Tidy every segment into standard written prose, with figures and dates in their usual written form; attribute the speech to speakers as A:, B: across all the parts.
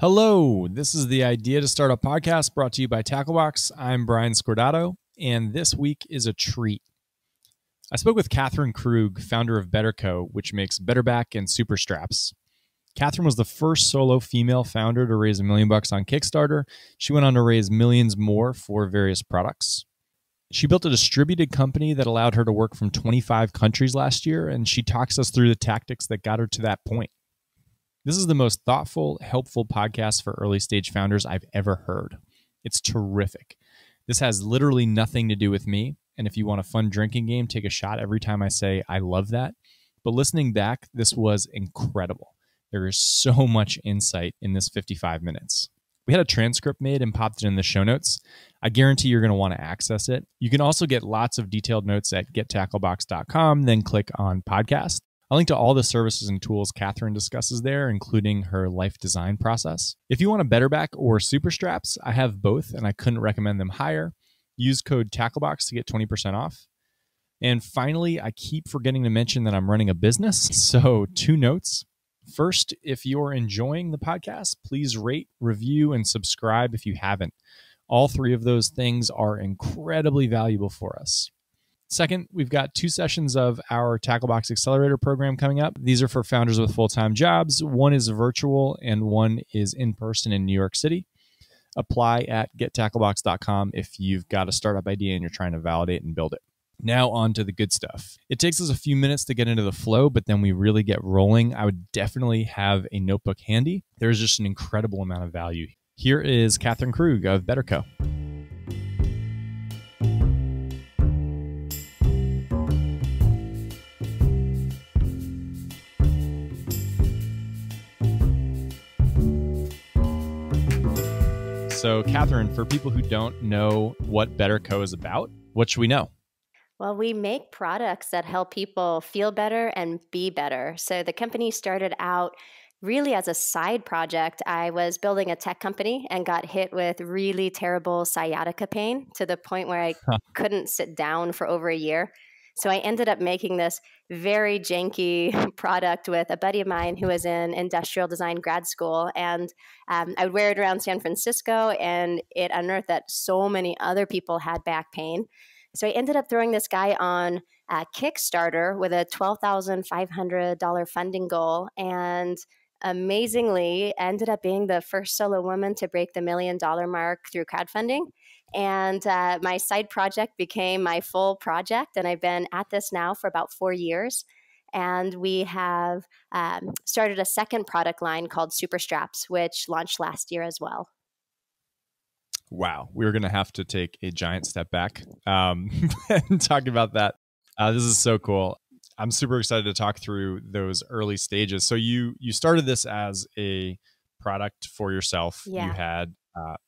A: Hello, this is the Idea to Start a Podcast brought to you by Tacklebox. I'm Brian Scordato, and this week is a treat. I spoke with Katherine Krug, founder of BetterCo, which makes BetterBack and Super Straps. Katherine was the first solo female founder to raise $1 million on Kickstarter. She went on to raise millions more for various products. She built a distributed company that allowed her to work from 25 countries last year, and she talks us through the tactics that got her to that point. This is the most thoughtful, helpful podcast for early stage founders I've ever heard. It's terrific. This has literally nothing to do with me. And if you want a fun drinking game, take a shot every time I say I love that. But listening back, this was incredible. There is so much insight in this 55 minutes. We had a transcript made and popped it in the show notes. I guarantee you're going to want to access it. You can also get lots of detailed notes at gettacklebox.com, then click on podcast. I'll link to all the services and tools Katherine discusses there, including her life design process. If you want a BetterBack or Super Straps, I have both, and I couldn't recommend them higher. Use code Tacklebox to get 20% off. And finally, I keep forgetting to mention that I'm running a business, so 2 notes. First, if you're enjoying the podcast, please rate, review, and subscribe if you haven't. All 3 of those things are incredibly valuable for us. Second, we've got 2 sessions of our Tacklebox Accelerator program coming up. These are for founders with full-time jobs. One is virtual and one is in person in New York City. Apply at gettacklebox.com if you've got a startup idea and you're trying to validate and build it. Now on to the good stuff. It takes us a few minutes to get into the flow, but then we really get rolling. I would definitely have a notebook handy. There's just an incredible amount of value. Here is Katherine Krug of BetterCo. So, Katherine, for people who don't know what BetterCo is about, what should we know?
B: Well, we make products that help people feel better and be better. So the company started out really as a side project. I was building a tech company and got hit with really terrible sciatica pain to the point where I couldn't sit down for over a year. So I ended up making this very janky product with a buddy of mine who was in industrial design grad school. And I would wear it around San Francisco, and it unearthed that so many other people had back pain. So I ended up throwing this guy on Kickstarter with a $12,500 funding goal, and amazingly ended up being the first solo woman to break the $1 million mark through crowdfunding. And my side project became my full project, and I've been at this now for about 4 years. And we have started a second product line called Super Straps, which launched last year as well.
A: Wow, we're going to have to take a giant step back and talk about that. This is so cool. I'm super excited to talk through those early stages. So you started this as a product for yourself.
B: Yeah.
A: You had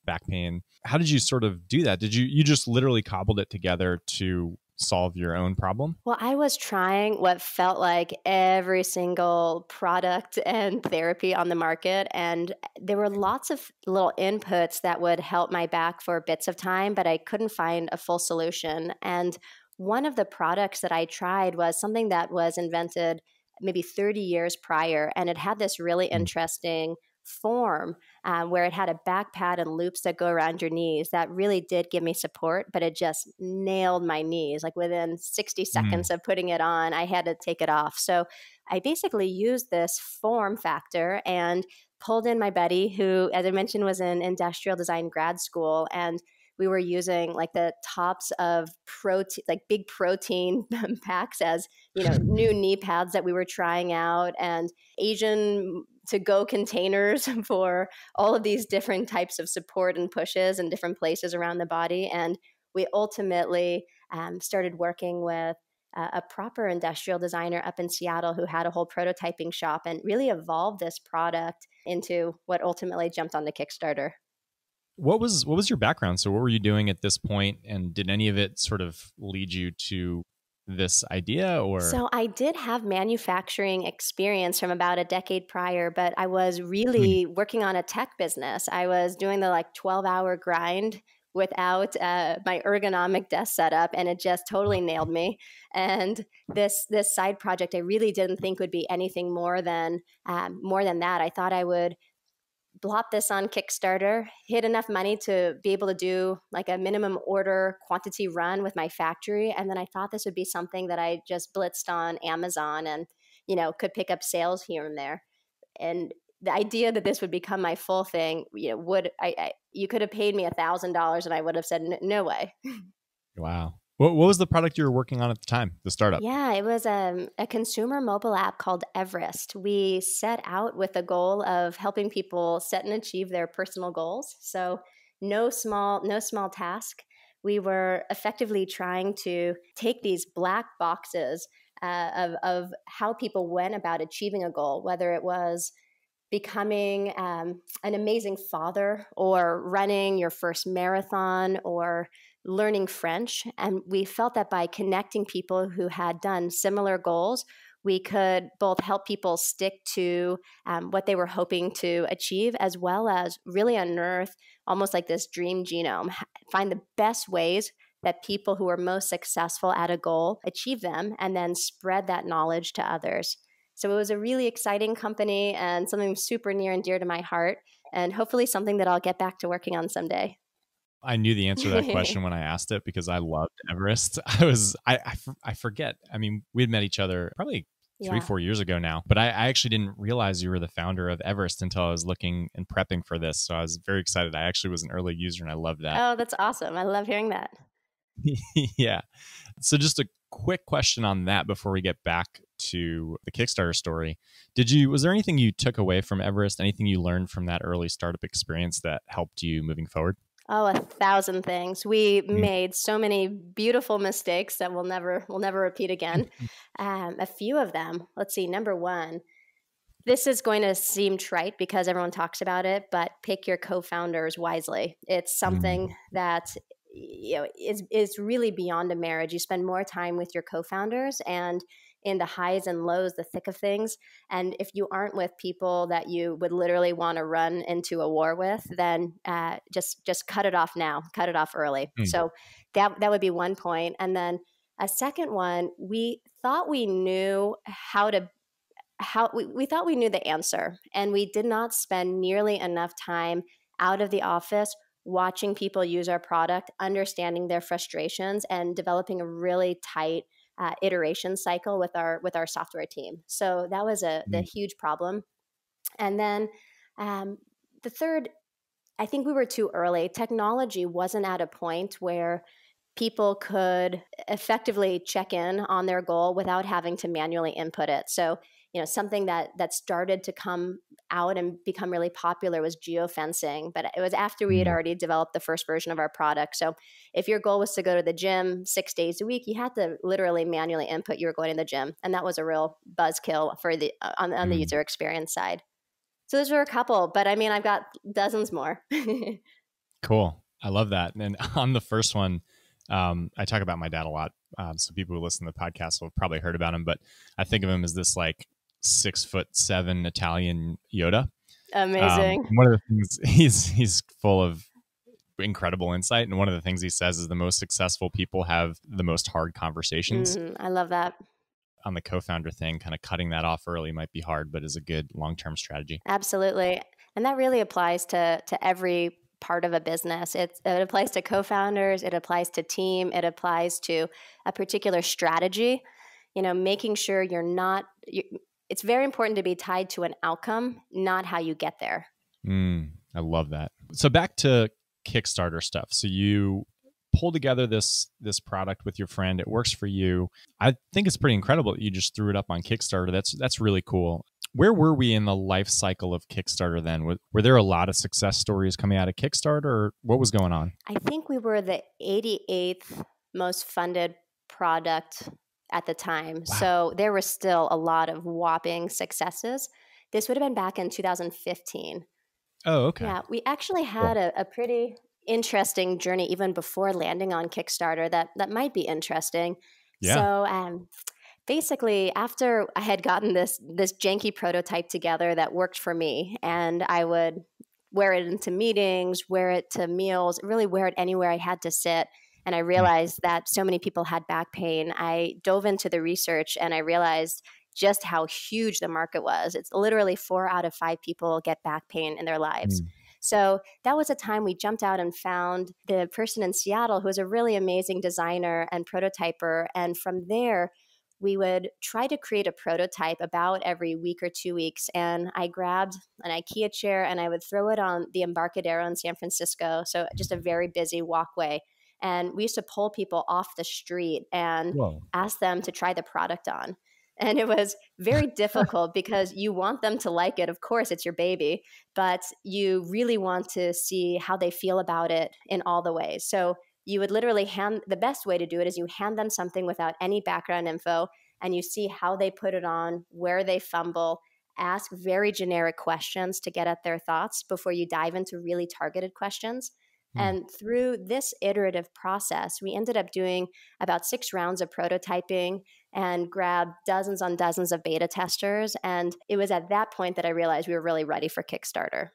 A: back pain. How did you sort of do that? Did you just literally cobbled it together to solve your own problem?
B: Well, I was trying what felt like every single product and therapy on the market. And there were lots of little inputs that would help my back for bits of time, but I couldn't find a full solution. And one of the products that I tried was something that was invented maybe 30 years prior. And it had this really interesting form where it had a back pad and loops that go around your knees that really did give me support, but it just nailed my knees. Like within 60 seconds of putting it on, I had to take it off. So I basically used this form factor and pulled in my buddy who, as I mentioned, was in industrial design grad school. And we were using like the tops of protein, like big protein packs as, new knee pads that we were trying out, and Asian to-go containers for all of these different types of support and pushes in different places around the body. And we ultimately started working with a proper industrial designer up in Seattle who had a whole prototyping shop and really evolved this product into what ultimately jumped onto Kickstarter.
A: What was your background? So what were you doing at this point? And did any of it sort of lead you to this idea? Or
B: So I did have manufacturing experience from about a decade prior, but I was really working on a tech business. I was doing the 12-hour grind without my ergonomic desk setup, and it just totally nailed me. And this side project, I really didn't think would be anything more than that. I thought I would plop this on Kickstarter, hit enough money to be able to do like a minimum order quantity run with my factory. And then I thought this would be something that I just blitzed on Amazon and, could pick up sales here and there. And the idea that this would become my full thing, you could have paid me $1,000 and I would have said, no way.
A: Wow. What was the product you were working on at the time, the startup?
B: Yeah, it was a consumer mobile app called Everest. We set out with the goal of helping people set and achieve their personal goals. So no small task. We were effectively trying to take these black boxes of how people went about achieving a goal, whether it was becoming an amazing father or running your first marathon or learning French. And we felt that by connecting people who had done similar goals, we could both help people stick to what they were hoping to achieve, as well as really unearth almost like this dream genome, find the best ways that people who are most successful at a goal achieve them, and then spread that knowledge to others. So it was a really exciting company and something super near and dear to my heart, and hopefully something that I'll get back to working on someday.
A: I knew the answer to that question when I asked it because I loved Everest. I forget. I mean, we had met each other probably 3-4 years ago now, but I actually didn't realize you were the founder of Everest until I was looking and prepping for this. So I was very excited. I actually was an early user and I loved that.
B: Oh, that's awesome. I love hearing that.
A: Yeah. So just a quick question on that before we get back to the Kickstarter story. Was there anything you took away from Everest? Anything you learned from that early startup experience that helped you moving forward?
B: Oh, 1,000 things. We made so many beautiful mistakes that we'll never repeat again. A few of them. Let's see. Number one, this is going to seem trite because everyone talks about it, but pick your co-founders wisely. It's something that is really beyond a marriage. You spend more time with your co-founders and in the highs and lows, the thick of things. And if you aren't with people that you would literally want to run into a war with, then just cut it off now, cut it off early. So that would be one point. And then a second one, we thought we knew we thought we knew the answer, and we did not spend nearly enough time out of the office watching people use our product, understanding their frustrations, and developing a really tight iteration cycle with our software team. So that was the huge problem. And then the third, I think we were too early. Technology wasn't at a point where people could effectively check in on their goal without having to manually input it. So, something that started to come out and become really popular was geofencing, but it was after we had already developed the first version of our product. So if your goal was to go to the gym 6 days a week, you had to literally manually input you were going to the gym. And that was a real buzzkill for on the user experience side. So those were a couple, but I mean, I've got dozens more.
A: Cool. I love that. And on the first one, I talk about my dad a lot. So people who listen to the podcast will have probably heard about him, but I think of him as this like 6'7" Italian Yoda.
B: Amazing.
A: One of the things he's full of incredible insight. And one of the things he says is the most successful people have the most hard conversations.
B: I love that.
A: On the co-founder thing, kind of cutting that off early might be hard, but is a good long-term strategy.
B: Absolutely. And that really applies to every part of a business. It applies to co-founders, it applies to team, it applies to a particular strategy. Making sure it's very important to be tied to an outcome, not how you get there.
A: I love that. So back to Kickstarter stuff. So you pull together this product with your friend. It works for you. I think it's pretty incredible that you just threw it up on Kickstarter. That's really cool. Where were we in the life cycle of Kickstarter then? Were there a lot of success stories coming out of Kickstarter, or what was going on?
B: I think we were the 88th most funded product at the time. Wow. So there were still a lot of whopping successes. This would have been back in 2015.
A: Oh, okay.
B: Yeah, we actually had a pretty interesting journey even before landing on Kickstarter that might be interesting. Yeah. So basically, after I had gotten this janky prototype together that worked for me, and I would wear it into meetings, wear it to meals, really wear it anywhere I had to sit, and I realized that so many people had back pain. I dove into the research and I realized just how huge the market was. It's literally 4 out of 5 people get back pain in their lives. So that was a time we jumped out and found the person in Seattle who was a really amazing designer and prototyper. And from there, we would try to create a prototype about every week or 2 weeks. And I grabbed an IKEA chair and I would throw it on the Embarcadero in San Francisco. So just a very busy walkway. And we used to pull people off the street and ask them to try the product on. And it was very difficult because you want them to like it. Of course, it's your baby, but you really want to see how they feel about it in all the ways. So you would literally the best way to do it is you hand them something without any background info and you see how they put it on, where they fumble, ask very generic questions to get at their thoughts before you dive into really targeted questions. And through this iterative process, we ended up doing about 6 rounds of prototyping and grabbed dozens on dozens of beta testers. And it was at that point that I realized we were really ready for Kickstarter.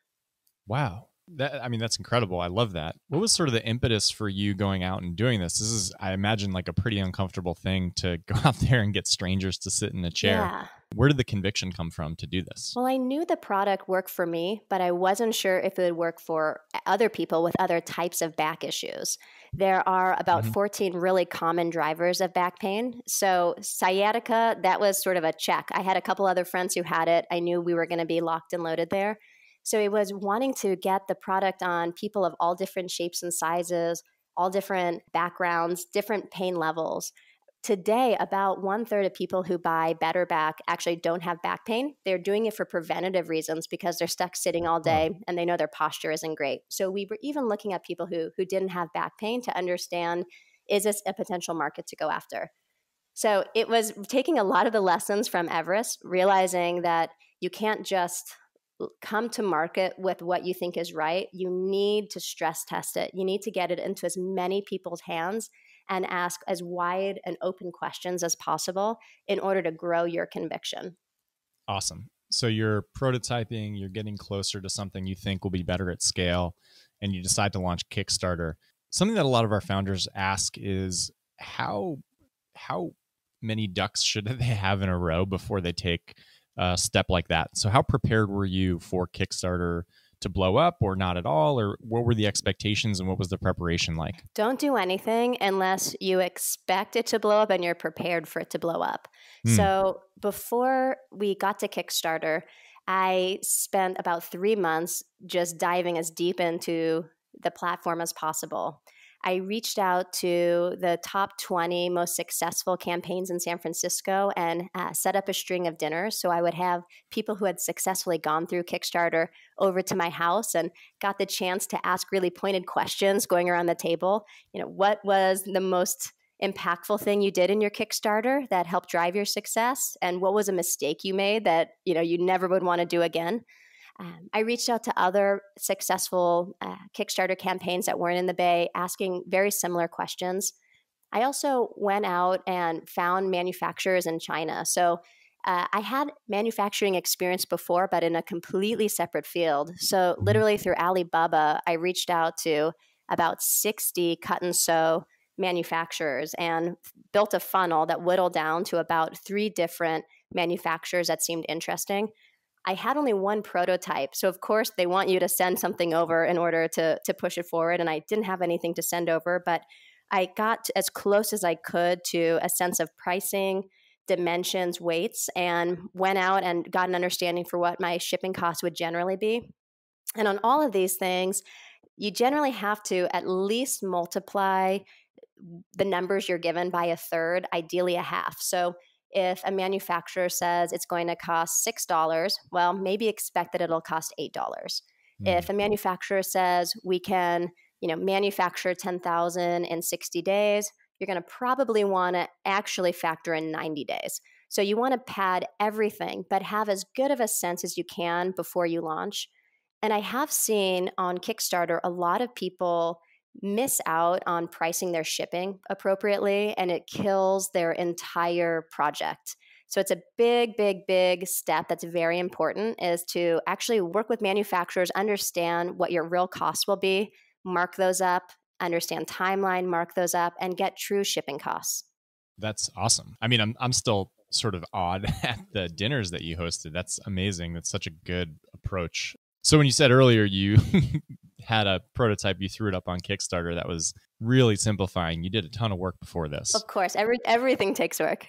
A: Wow. That's incredible. I love that. What was sort of the impetus for you going out and doing this? This is, I imagine, like a pretty uncomfortable thing to go out there and get strangers to sit in a chair.
B: Yeah.
A: Where did the conviction come from to do this?
B: Well, I knew the product worked for me, but I wasn't sure if it would work for other people with other types of back issues. There are about 14 really common drivers of back pain. So sciatica, that was sort of a check. I had a couple other friends who had it. I knew we were going to be locked and loaded there. So it was wanting to get the product on people of all different shapes and sizes, all different backgrounds, different pain levels. Today, about 1/3 of people who buy BetterBack actually don't have back pain. They're doing it for preventative reasons because they're stuck sitting all day and they know their posture isn't great. So we were even looking at people who didn't have back pain to understand, is this a potential market to go after? So it was taking a lot of the lessons from Everest, realizing that you can't just come to market with what you think is right. You need to stress test it. You need to get it into as many people's hands and ask as wide and open questions as possible in order to grow your conviction.
A: Awesome. So you're prototyping, you're getting closer to something you think will be better at scale, and you decide to launch Kickstarter. Something that a lot of our founders ask is how many ducks should they have in a row before they take a step like that? So how prepared were you for Kickstarter to blow up or not at all? Or what were the expectations and what was the preparation like?
B: Don't do anything unless you expect it to blow up and you're prepared for it to blow up. So before we got to Kickstarter, I spent about 3 months just diving as deep into the platform as possible. I reached out to the top 20 most successful campaigns in San Francisco and set up a string of dinners. So I would have people who had successfully gone through Kickstarter over to my house and got the chance to ask really pointed questions going around the table. What was the most impactful thing you did in your Kickstarter that helped drive your success? And what was a mistake you made that you never would want to do again? I reached out to other successful Kickstarter campaigns that weren't in the Bay, asking very similar questions. I also went out and found manufacturers in China. So I had manufacturing experience before, but in a completely separate field. So literally through Alibaba, I reached out to about 60 cut and sew manufacturers and built a funnel that whittled down to about 3 different manufacturers that seemed interesting. I had only one prototype. So of course they want you to send something over in order to push it forward. And I didn't have anything to send over, but I got as close as I could to a sense of pricing, dimensions, weights, and went out and got an understanding for what my shipping costs would generally be. And on all of these things, you generally have to at least multiply the numbers you're given by a third, ideally a half. So if a manufacturer says it's going to cost $6, well, maybe expect that it'll cost $8. If a manufacturer says we can, manufacture 10,000 in 60 days, you're going to probably want to actually factor in 90 days. So you want to pad everything, but have as good of a sense as you can before you launch. And I have seen on Kickstarter a lot of people miss out on pricing their shipping appropriately, and it kills their entire project. So it's a big, big, big step that's very important, is to actually work with manufacturers, understand what your real costs will be, mark those up, understand timeline, mark those up, and get true shipping costs.
A: That's awesome. I'm still sort of odd at the dinners that you hosted. That's amazing. That's such a good approach. So when you said earlier you had a prototype, you threw it up on Kickstarter, that was really simplifying. You did a ton of work before this.
B: Of course, everything takes work.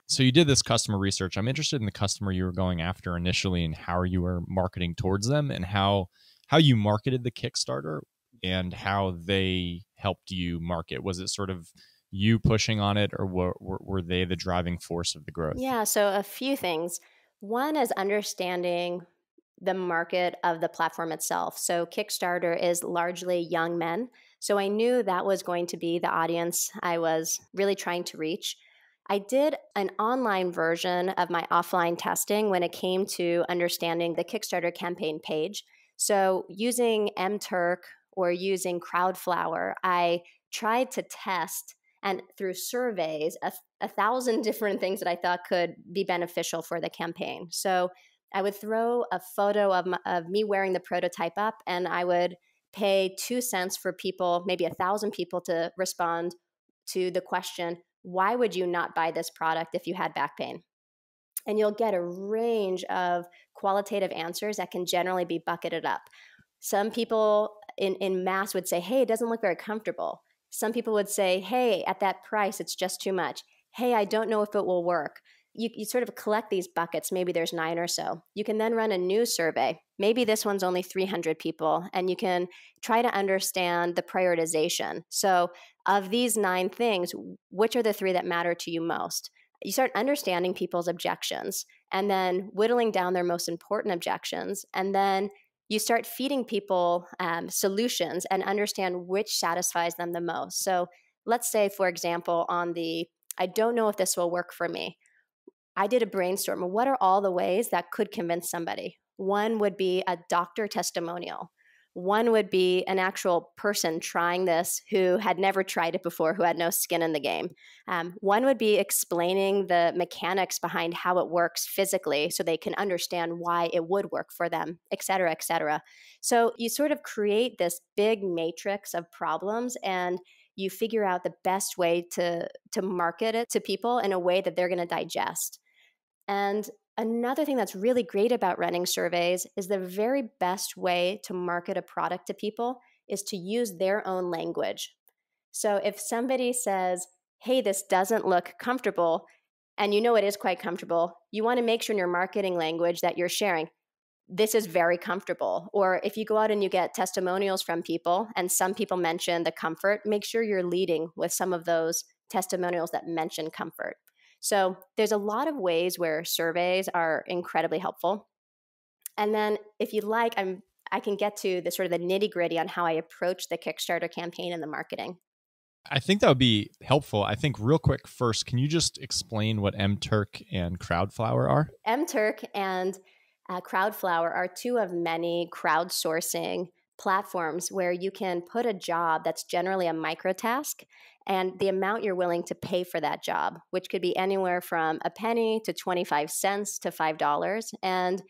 A: So you did this customer research. I'm interested in the customer you were going after initially and how you were marketing towards them and how you marketed the Kickstarter and how they helped you market. Was it sort of you pushing on it, or were they the driving force of the growth?
B: Yeah, so a few things. One is understanding the market of the platform itself. So Kickstarter is largely young men. So I knew that was going to be the audience I was really trying to reach. I did an online version of my offline testing when it came to understanding the Kickstarter campaign page. So using Turk or using Crowdflower, I tried to test and through surveys, 1,000 different things that I thought could be beneficial for the campaign. So I would throw a photo of me wearing the prototype up, and I would pay 2 cents for people, maybe 1,000 people, to respond to the question, why would you not buy this product if you had back pain? And you'll get a range of qualitative answers that can generally be bucketed up. Some people in mass would say, hey, it doesn't look very comfortable. Some people would say, hey, at that price, it's just too much. Hey, I don't know if it will work. You sort of collect these buckets. Maybe there's 9 or so. You can then run a new survey. Maybe this one's only 300 people, and you can try to understand the prioritization. So of these 9 things, which are the 3 that matter to you most? You start understanding people's objections and then whittling down their most important objections. And then you start feeding people solutions and understand which satisfies them the most. So let's say, for example, on the, I don't know if this will work for me. I did a brainstorm. What are all the ways that could convince somebody? One would be a doctor testimonial. One would be an actual person trying this who had never tried it before, who had no skin in the game. One would be explaining the mechanics behind how it works physically so they can understand why it would work for them, et cetera, et cetera. So you sort of create this big matrix of problems, and you figure out the best way to market it to people in a way that they're going to digest. And another thing that's really great about running surveys is the very best way to market a product to people is to use their own language. So if somebody says, hey, this doesn't look comfortable, and you know it is quite comfortable, you want to make sure in your marketing language that you're sharing, this is very comfortable. Or if you go out and you get testimonials from people, and some people mention the comfort, make sure you're leading with some of those testimonials that mention comfort. So there's a lot of ways where surveys are incredibly helpful. And then if you'd like, I can get to the sort of the nitty gritty on how I approach the Kickstarter campaign and the marketing.
A: I think that would be helpful. I think real quick first, can you just explain what Turk and Crowdflower are?
B: Turk and Crowdflower are 2 of many crowdsourcing platforms where you can put a job that's generally a micro task and the amount you're willing to pay for that job, which could be anywhere from a penny to 25 cents to $5. And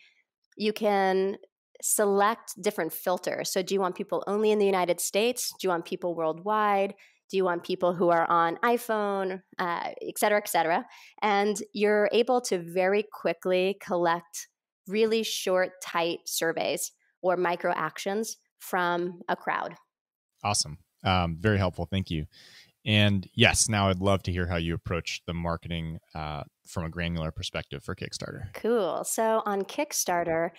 B: you can select different filters. So do you want people only in the United States? Do you want people worldwide? Do you want people who are on iPhone, et cetera, et cetera? And you're able to very quickly collect really short, tight surveys or micro actions from a crowd.
A: Awesome. Very helpful. Thank you. And yes, now I'd love to hear how you approach the marketing from a granular perspective for Kickstarter.
B: Cool. So on Kickstarter,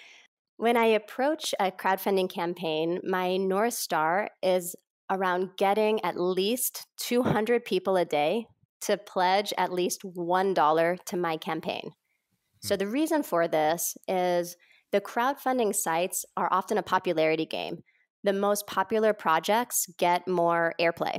B: when I approach a crowdfunding campaign, my North Star is around getting at least 200 people a day to pledge at least $1 to my campaign. So the reason for this is the crowdfunding sites are often a popularity game. The most popular projects get more airplay.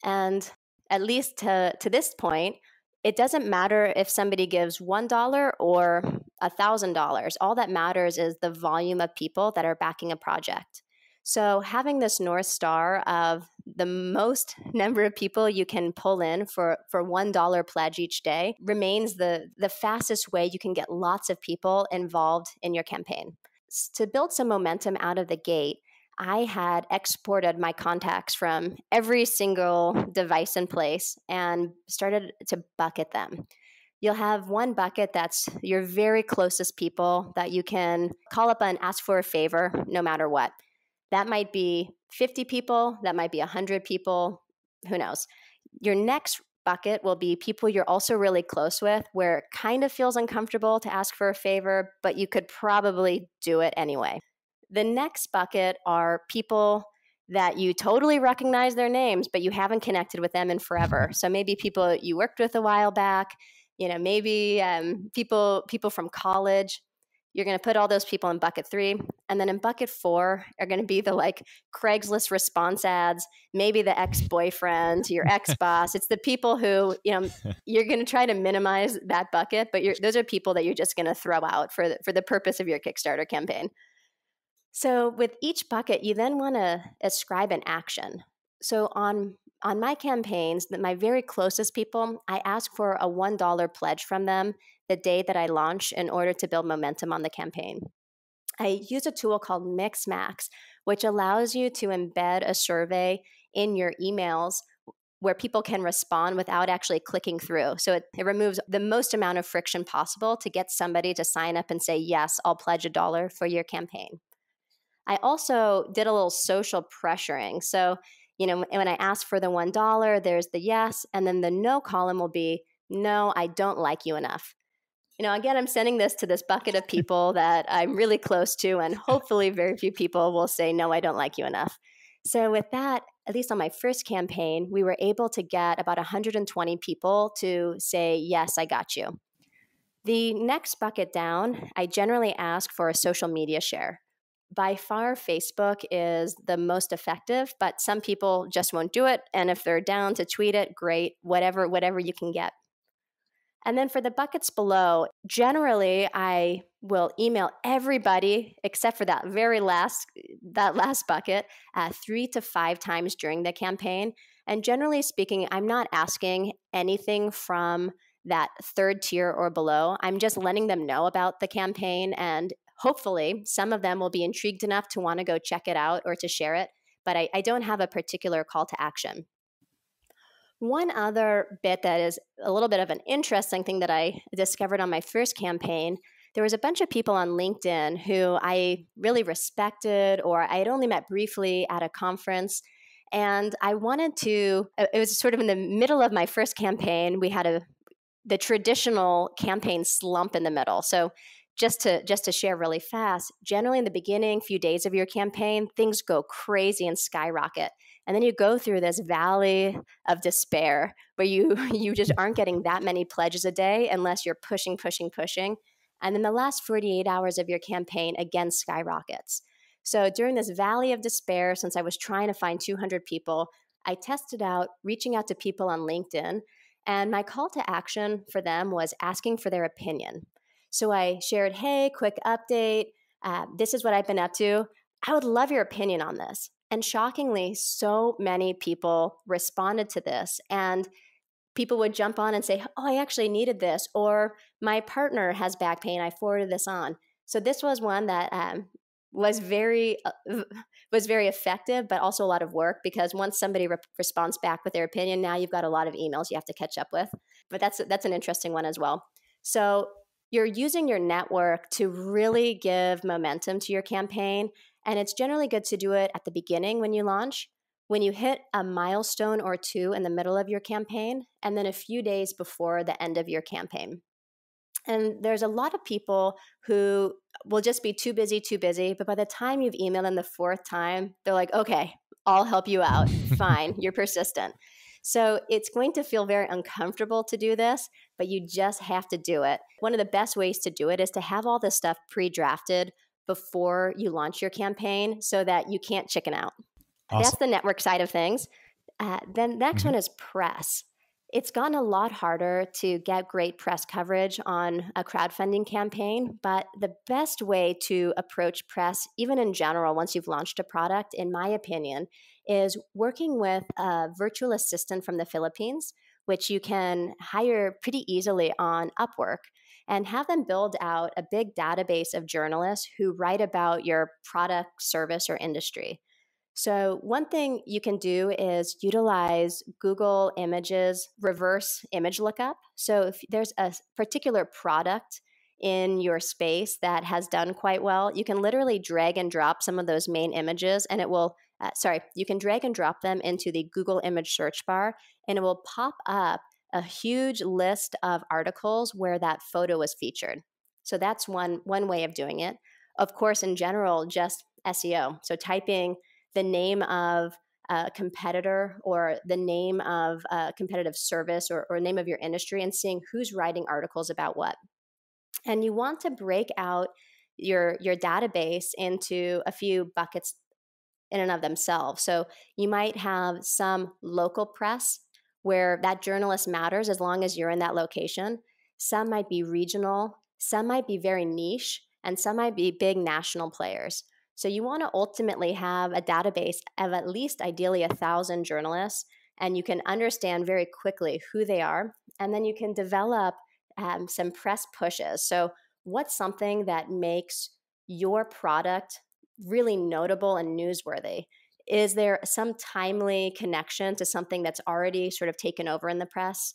B: And at least to this point, it doesn't matter if somebody gives $1 or $1,000. All that matters is the volume of people that are backing a project. So having this North Star of the most number of people you can pull in for $1 pledge each day remains the fastest way you can get lots of people involved in your campaign. To build some momentum out of the gate, I had exported my contacts from every single device in place and started to bucket them. You'll have one bucket that's your very closest people that you can call up and ask for a favor no matter what. That might be 50 people, that might be 100 people, who knows. Your next bucket will be people you're also really close with, where it kind of feels uncomfortable to ask for a favor, but you could probably do it anyway. The next bucket are people that you totally recognize their names, but you haven't connected with them in forever. So maybe people you worked with a while back, maybe people from college. You're going to put all those people in bucket 3. And then in bucket 4 are going to be the Craigslist response ads, maybe the ex-boyfriend, your ex-boss. It's the people who, you're going to try to minimize that bucket, but those are people that you're just going to throw out for the purpose of your Kickstarter campaign. So with each bucket, you then want to ascribe an action. So on my campaigns, my very closest people, I ask for a $1 pledge from them the day that I launch in order to build momentum on the campaign. I use a tool called Mixmax, which allows you to embed a survey in your emails where people can respond without actually clicking through. So it removes the most amount of friction possible to get somebody to sign up and say, yes, I'll pledge $1 for your campaign. I also did a little social pressuring. So, when I ask for the $1, there's the yes, and then the no column will be, no, I don't like you enough. Again, I'm sending this to this bucket of people that I'm really close to, and hopefully very few people will say, no, I don't like you enough. So with that, at least on my first campaign, we were able to get about 120 people to say, yes, I got you. The next bucket down, I generally ask for a social media share. By far, Facebook is the most effective, but some people just won't do it. And if they're down to tweet it, great, whatever you can get. And then for the buckets below, generally I will email everybody except for that last bucket 3 to 5 times during the campaign. And generally speaking, I'm not asking anything from that third tier or below. I'm just letting them know about the campaign, and hopefully some of them will be intrigued enough to want to go check it out or to share it. But I don't have a particular call to action. One other bit that is a little bit of an interesting thing that I discovered on my first campaign, there was a bunch of people on LinkedIn who I really respected, or I had only met briefly at a conference. And I wanted to, it was sort of in the middle of my first campaign, we had the traditional campaign slump in the middle. So just to share really fast, generally in the beginning, few days of your campaign, things go crazy and skyrocket. And then you go through this valley of despair where you just aren't getting that many pledges a day unless you're pushing. And then the last 48 hours of your campaign again skyrockets. So during this valley of despair, since I was trying to find 200 people, I tested out reaching out to people on LinkedIn. And my call to action for them was asking for their opinion. So I shared, hey, quick update. This is what I've been up to. I would love your opinion on this. And shockingly, so many people responded to this. And people would jump on and say, oh, I actually needed this. Or my partner has back pain. I forwarded this on. So this was one that was very effective, but also a lot of work, because once somebody responds back with their opinion, now you've got a lot of emails you have to catch up with. But that's an interesting one as well. So you're using your network to really give momentum to your campaign. And it's generally good to do it at the beginning when you launch, when you hit a milestone or two in the middle of your campaign, and then a few days before the end of your campaign. And there's a lot of people who will just be too busy. But by the time you've emailed them the 4th time, they're like, okay, I'll help you out. Fine, you're persistent. So it's going to feel very uncomfortable to do this, but you just have to do it. One of the best ways to do it is to have all this stuff pre-drafted before you launch your campaign so that you can't chicken out. Awesome. That's the network side of things. Then the next one is press. It's gotten a lot harder to get great press coverage on a crowdfunding campaign, but the best way to approach press, even in general, once you've launched a product, in my opinion, is working with a virtual assistant from the Philippines, which you can hire pretty easily on Upwork, and have them build out a big database of journalists who write about your product, service, or industry. So one thing you can do is utilize Google Images reverse image lookup. So if there's a particular product in your space that has done quite well, you can literally drag and drop some of those main images and it will, you can drag and drop them into the Google image search bar and it will pop up a huge list of articles where that photo was featured. So that's one way of doing it. Of course, in general, just SEO. So typing the name of a competitor or the name of a competitive service or name of your industry and seeing who's writing articles about what. And you want to break out your database into a few buckets in and of themselves. So you might have some local press where that journalist matters as long as you're in that location. Some might be regional, some might be very niche, and some might be big national players. So you want to ultimately have a database of at least ideally 1,000 journalists, and you can understand very quickly who they are, and then you can develop some press pushes. So what's something that makes your product really notable and newsworthy? Is there some timely connection to something that's already sort of taken over in the press?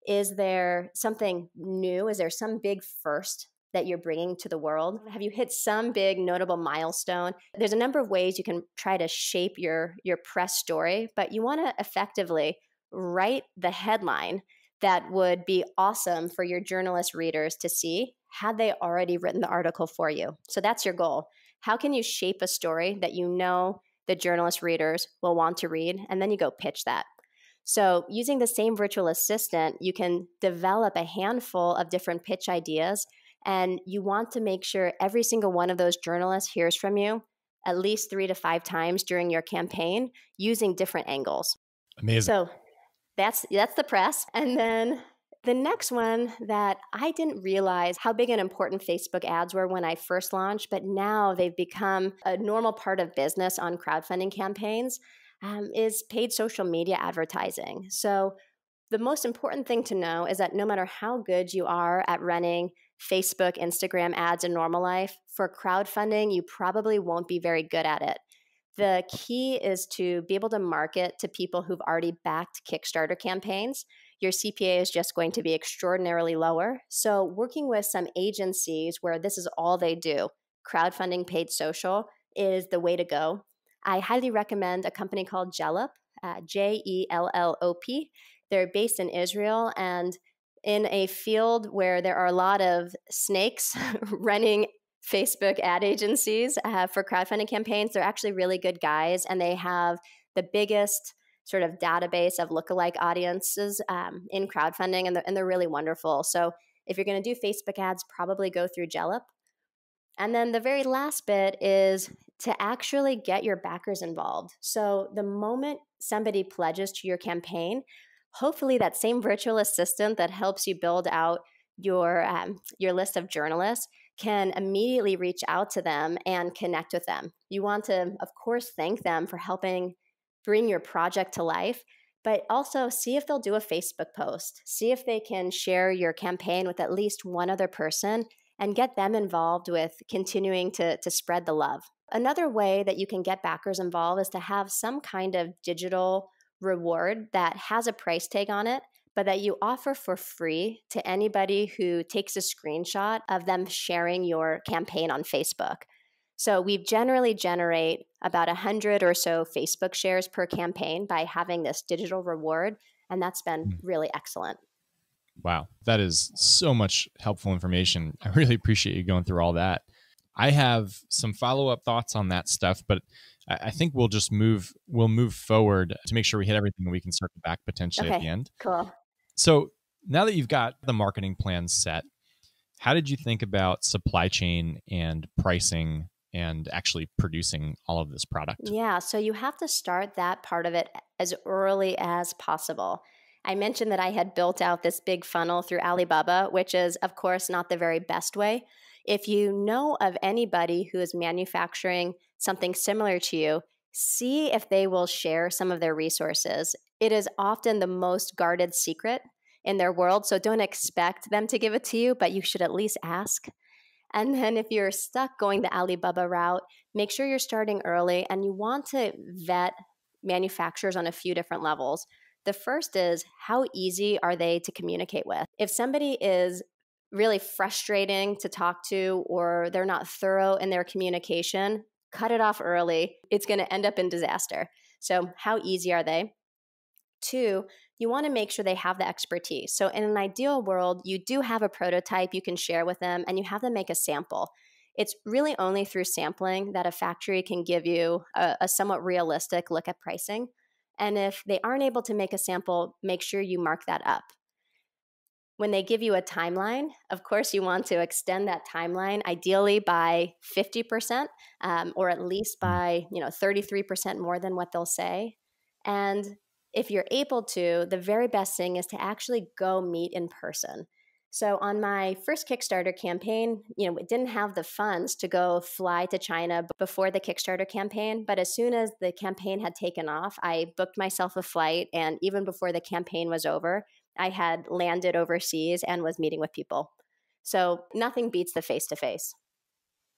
B: Is there something new? Is there some big first that you're bringing to the world? Have you hit some big notable milestone? There's a number of ways you can try to shape your press story, but you want to effectively write the headline that would be awesome for your journalist readers to see had they already written the article for you. So that's your goal. How can you shape a story that you know the journalist readers will want to read? And then you go pitch that. So using the same virtual assistant, you can develop a handful of different pitch ideas. And you want to make sure every single one of those journalists hears from you at least 3 to 5 times during your campaign using different angles.
A: Amazing.
B: So that's the press. And then the next one that I didn't realize how big and important Facebook ads were when I first launched, but now they've become a normal part of business on crowdfunding campaigns, is paid social media advertising. So the most important thing to know is that no matter how good you are at running Facebook, Instagram ads in normal life, for crowdfunding, you probably won't be very good at it. The key is to be able to market to people who've already backed Kickstarter campaigns. Your CPA is just going to be extraordinarily lower. So working with some agencies where this is all they do, crowdfunding paid social, is the way to go. I highly recommend a company called Jellop, Jellop. They're based in Israel and in a field where there are a lot of snakes running Facebook ad agencies for crowdfunding campaigns. They're actually really good guys, and they have the biggest sort of database of lookalike audiences in crowdfunding, and they're really wonderful. So if you're going to do Facebook ads, probably go through Jellop. And then the very last bit is to actually get your backers involved. So the moment somebody pledges to your campaign, hopefully that same virtual assistant that helps you build out your list of journalists can immediately reach out to them and connect with them. You want to, of course, thank them for helping bring your project to life, but also see if they'll do a Facebook post. See if they can share your campaign with at least one other person and get them involved with continuing to spread the love. Another way that you can get backers involved is to have some kind of digital reward that has a price tag on it, but that you offer for free to anybody who takes a screenshot of them sharing your campaign on Facebook. So we generally generate about 100 or so Facebook shares per campaign by having this digital reward, and that's been really excellent.
A: Wow, that is so much helpful information. I really appreciate you going through all that. I have some follow-up thoughts on that stuff, but I think we'll move forward to make sure we hit everything and we can circle back potentially at the end.
B: Cool.
A: So now that you've got the marketing plan set, how did you think about supply chain and pricing and actually producing all of this product?
B: Yeah, so you have to start that part of it as early as possible. I mentioned that I had built out this big funnel through Alibaba, which is, of course, not the very best way. If you know of anybody who is manufacturing something similar to you, see if they will share some of their resources. It is often the most guarded secret in their world, so don't expect them to give it to you, but you should at least ask. And then if you're stuck going the Alibaba route, make sure you're starting early, and you want to vet manufacturers on a few different levels. The first is, how easy are they to communicate with? If somebody is really frustrating to talk to, or they're not thorough in their communication, cut it off early. It's going to end up in disaster. So how easy are they? Two, you want to make sure they have the expertise. So in an ideal world, you do have a prototype you can share with them, and you have them make a sample. It's really only through sampling that a factory can give you a somewhat realistic look at pricing. And if they aren't able to make a sample, make sure you mark that up. When they give you a timeline, of course, you want to extend that timeline, ideally by 50%, or at least by 33% more than what they'll say. And if you're able to, the very best thing is to actually go meet in person. So on my first Kickstarter campaign, we didn't have the funds to go fly to China before the Kickstarter campaign. But as soon as the campaign had taken off, I booked myself a flight. And even before the campaign was over, I had landed overseas and was meeting with people. So nothing beats the face-to-face.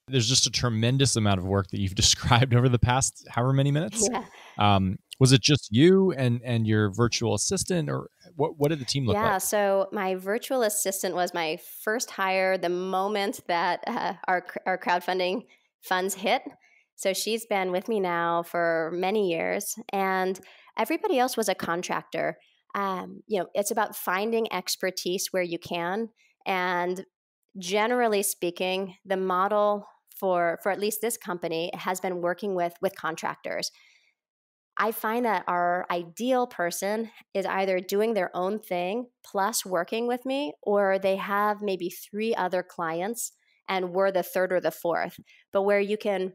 A: There's just a tremendous amount of work that you've described over the past however many minutes.
B: Yeah.
A: Was it just you and your virtual assistant, or what did the team look like?
B: Yeah, so my virtual assistant was my first hire the moment that our crowdfunding funds hit. So she's been with me now for many years, and everybody else was a contractor. It's about finding expertise where you can, and generally speaking, the model for at least this company has been working with contractors. I find that our ideal person is either doing their own thing plus working with me, or they have maybe 3 other clients and we're the third or the fourth. But where you can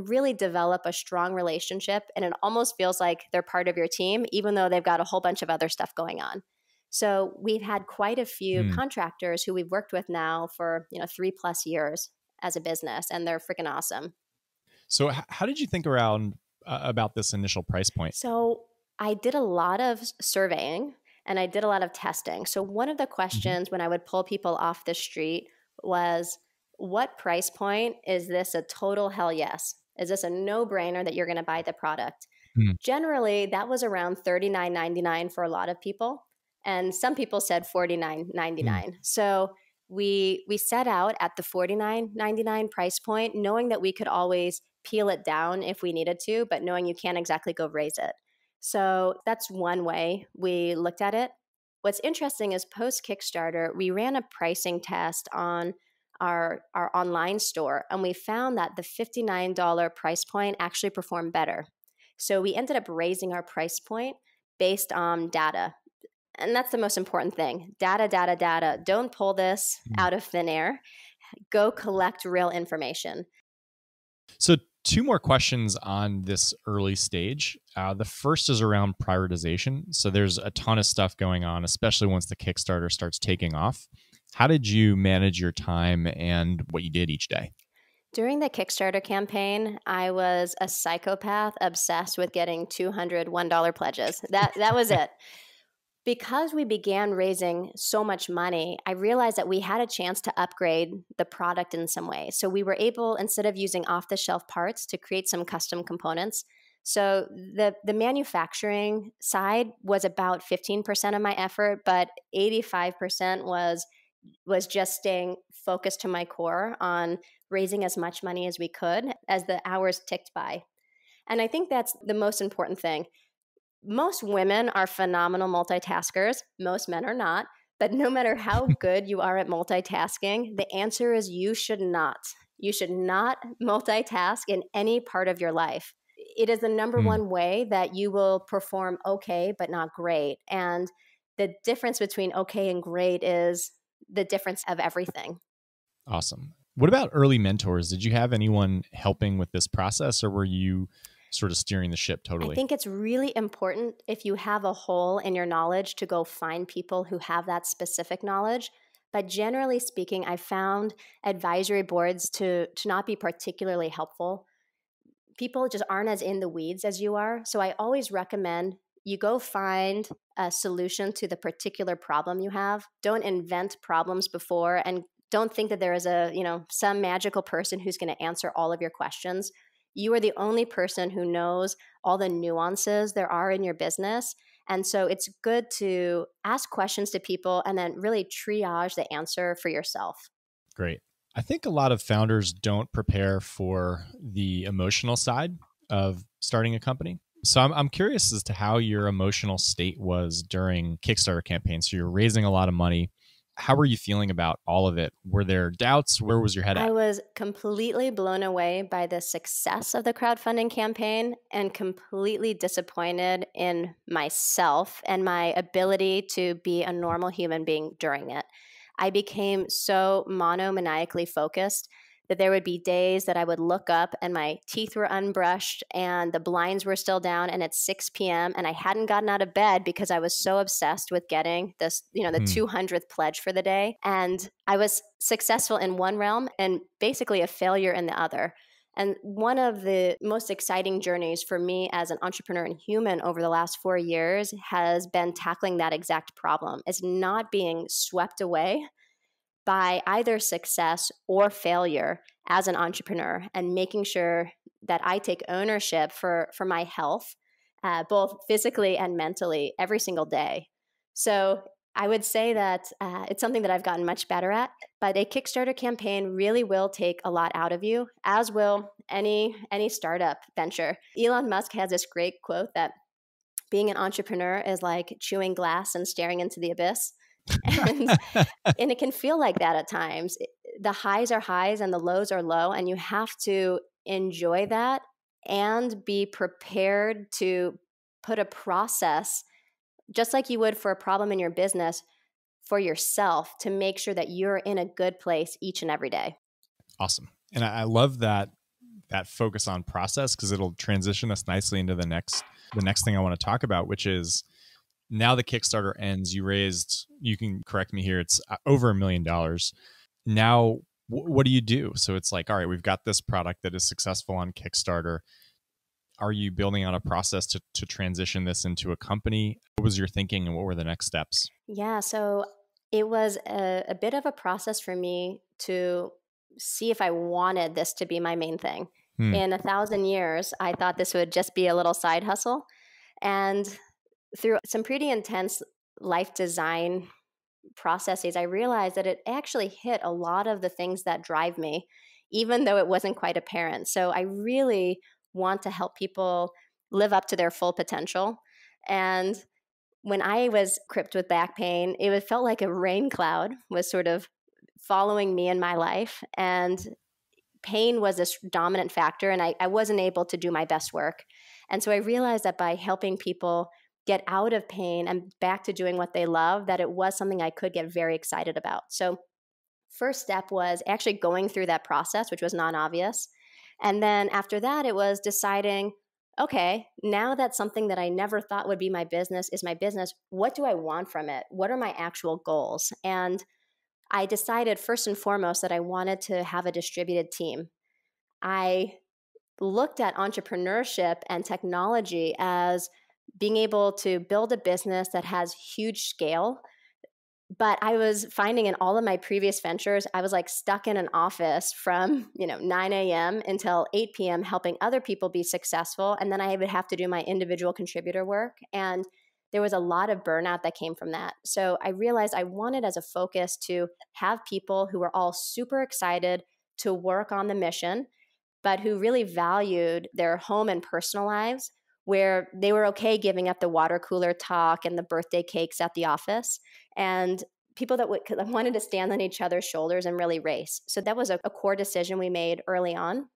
B: really develop a strong relationship, and it almost feels like they're part of your team, even though they've got a whole bunch of other stuff going on. So we've had quite a few contractors who we've worked with now for 3+ years as a business, and they're freaking awesome.
A: So how did you think around about this initial price point?
B: So I did a lot of surveying and I did a lot of testing. So one of the questions when I would pull people off the street was, what price point is this a total hell yes? Is this a no-brainer that you're going to buy the product? Generally, that was around $39.99 for a lot of people. And some people said $49.99. So we set out at the $49.99 price point, knowing that we could always peel it down if we needed to, but knowing you can't exactly go raise it. So that's one way we looked at it. What's interesting is post Kickstarter, we ran a pricing test on our online store, and we found that the $59 price point actually performed better. So we ended up raising our price point based on data. And that's the most important thing. Data, data, data. Don't pull this out of thin air. Go collect real information.
A: So 2 more questions on this early stage. The first is around prioritization. So there's a ton of stuff going on, especially once the Kickstarter starts taking off. How did you manage your time and what you did each day?
B: During the Kickstarter campaign, I was a psychopath obsessed with getting $201 pledges. That was it. Because we began raising so much money, I realized that we had a chance to upgrade the product in some way. So we were able, instead of using off-the-shelf parts, to create some custom components. So the manufacturing side was about 15% of my effort, but 85% was just staying focused to my core on raising as much money as we could as the hours ticked by. And I think that's the most important thing. Most women are phenomenal multitaskers. Most men are not. But no matter how good you are at multitasking, the answer is you should not. You should not multitask in any part of your life. It is the number one way that you will perform okay, but not great. And the difference between okay and great is the difference of everything.
A: Awesome. What about early mentors? Did you have anyone helping with this process, or were you sort of steering the ship totally?
B: I think it's really important, if you have a hole in your knowledge, to go find people who have that specific knowledge. But generally speaking, I found advisory boards to not be particularly helpful. People just aren't as in the weeds as you are. So I always recommend you go find a solution to the particular problem you have. Don't invent problems before and Don't think that there is some magical person who's going to answer all of your questions. You are the only person who knows all the nuances there are in your business. And so it's good to ask questions to people and then really triage the answer for yourself.
A: Great. I think a lot of founders don't prepare for the emotional side of starting a company. So I'm curious as to how your emotional state was during Kickstarter campaign. So you're raising a lot of money. How were you feeling about all of it? Were there doubts? Where was your head at?
B: I was completely blown away by the success of the crowdfunding campaign and completely disappointed in myself and my ability to be a normal human being during it. I became so monomaniacally focused that there would be days that I would look up and my teeth were unbrushed and the blinds were still down and it's 6 p.m. and I hadn't gotten out of bed because I was so obsessed with getting this, the 200th pledge for the day. And I was successful in one realm and basically a failure in the other. And one of the most exciting journeys for me as an entrepreneur and human over the last 4 years has been tackling that exact problem. It's not being swept away by either success or failure as an entrepreneur and making sure that I take ownership for my health, both physically and mentally every single day. So I would say that it's something that I've gotten much better at, but a Kickstarter campaign really will take a lot out of you, as will any startup venture. Elon Musk has this great quote that being an entrepreneur is like chewing glass and staring into the abyss. and it can feel like that at times. The highs are highs and the lows are low, and you have to enjoy that and be prepared to put a process, just like you would for a problem in your business, for yourself to make sure that you're in a good place each and every day.
A: Awesome. And I love that focus on process, because it'll transition us nicely into the next thing I want to talk about, which is, now the Kickstarter ends, you raised, you can correct me here, it's over $1 million. Now, what do you do? So it's like, all right, we've got this product that is successful on Kickstarter. Are you building out a process to transition this into a company? What was your thinking and what were the next steps?
B: Yeah, so it was a bit of a process for me to see if I wanted this to be my main thing. In 1,000 years, I thought this would just be a little side hustle. And through some pretty intense life design processes, I realized that it actually hit a lot of the things that drive me, even though it wasn't quite apparent. So I really want to help people live up to their full potential. And when I was cripped with back pain, it felt like a rain cloud was sort of following me in my life. And pain was this dominant factor, and I wasn't able to do my best work. And so I realized that by helping people get out of pain and back to doing what they love, that it was something I could get very excited about. So first step was actually going through that process, which was non-obvious. And then after that, it was deciding, okay, now that something that I never thought would be my business is my business, what do I want from it? What are my actual goals? And I decided first and foremost that I wanted to have a distributed team. I looked at entrepreneurship and technology as being able to build a business that has huge scale. But I was finding in all of my previous ventures, I was like stuck in an office from 9 a.m. until 8 p.m. helping other people be successful. And then I would have to do my individual contributor work. And there was a lot of burnout that came from that. So I realized I wanted as a focus to have people who were all super excited to work on the mission, but who really valued their home and personal lives, where they were okay giving up the water cooler talk and the birthday cakes at the office, and people that wanted to stand on each other's shoulders and really race. So that was a core decision we made early on.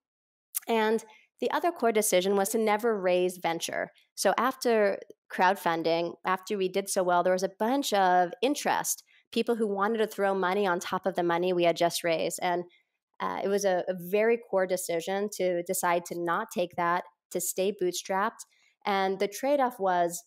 B: And the other core decision was to never raise venture. So after crowdfunding, after we did so well, there was a bunch of interest, people who wanted to throw money on top of the money we had just raised. And it was a very core decision to decide to not take that, to stay bootstrapped. And the trade-off was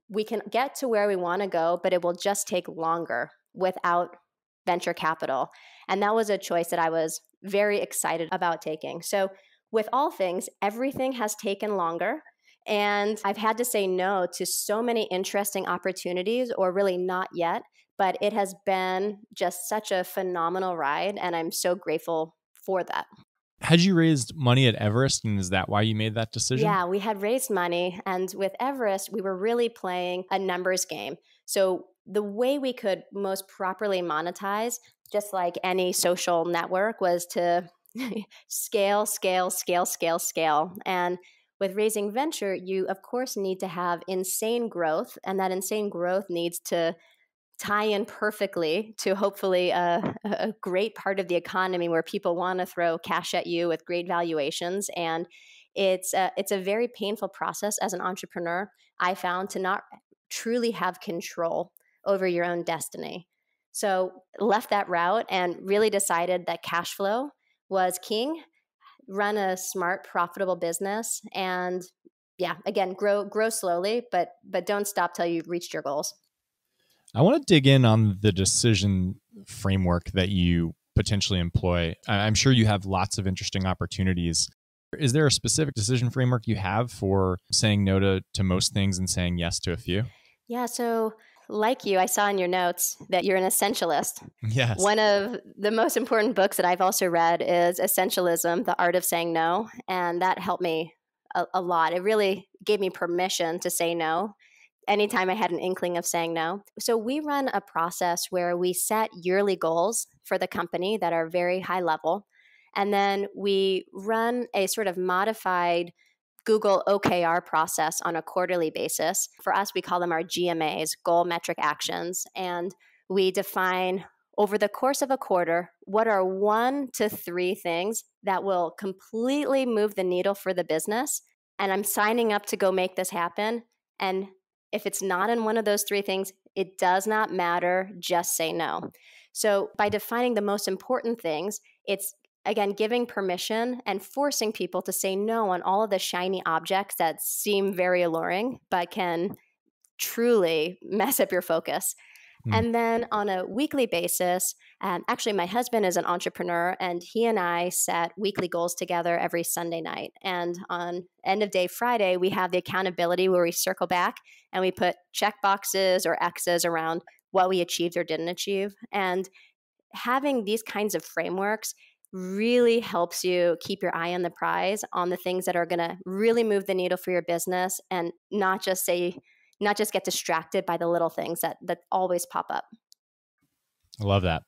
B: we can get to where we want to go, but it will just take longer without venture capital. And that was a choice that I was very excited about taking. So with all things, everything has taken longer. And I've had to say no to so many interesting opportunities, or really not yet, but it has been just such a phenomenal ride, and I'm so grateful for that.
A: Had you raised money at Everest, and is that why you made that decision?
B: Yeah, we had raised money. And with Everest, we were really playing a numbers game. So the way we could most properly monetize, just like any social network, was to scale, scale, scale, scale, scale. And with raising venture, you, of course, need to have insane growth. And that insane growth needs to tie in perfectly to hopefully a great part of the economy where people want to throw cash at you with great valuations. And it's a very painful process as an entrepreneur, I found, to not truly have control over your own destiny. So left that route and really decided that cash flow was king. Run a smart, profitable business, and yeah, again, grow slowly, but don't stop till you've reached your goals.
A: I want to dig in on the decision framework that you potentially employ. I'm sure you have lots of interesting opportunities. Is there a specific decision framework you have for saying no to most things and saying yes to a few?
B: Yeah, so like you, I saw in your notes that you're an essentialist.
A: Yes.
B: One of the most important books that I've also read is Essentialism, The Art of Saying No. And that helped me a lot. It really gave me permission to say no anytime I had an inkling of saying no. So we run a process where we set yearly goals for the company that are very high level. And then we run a sort of modified Google OKR process on a quarterly basis. For us, we call them our GMAs, goal metric actions. And we define over the course of a quarter, what are 1 to 3 things that will completely move the needle for the business. And I'm signing up to go make this happen. And if it's not in one of those 3 things, it does not matter. Just say no. So by defining the most important things, it's again giving permission and forcing people to say no on all of the shiny objects that seem very alluring, but can truly mess up your focus. And then on a weekly basis, actually, my husband is an entrepreneur, and he and I set weekly goals together every Sunday night. And on end of day Friday, we have the accountability where we circle back and we put check boxes or X's around what we achieved or didn't achieve. And having these kinds of frameworks really helps you keep your eye on the prize, on the things that are going to really move the needle for your business, and not just get distracted by the little things that always pop up.
A: I love that.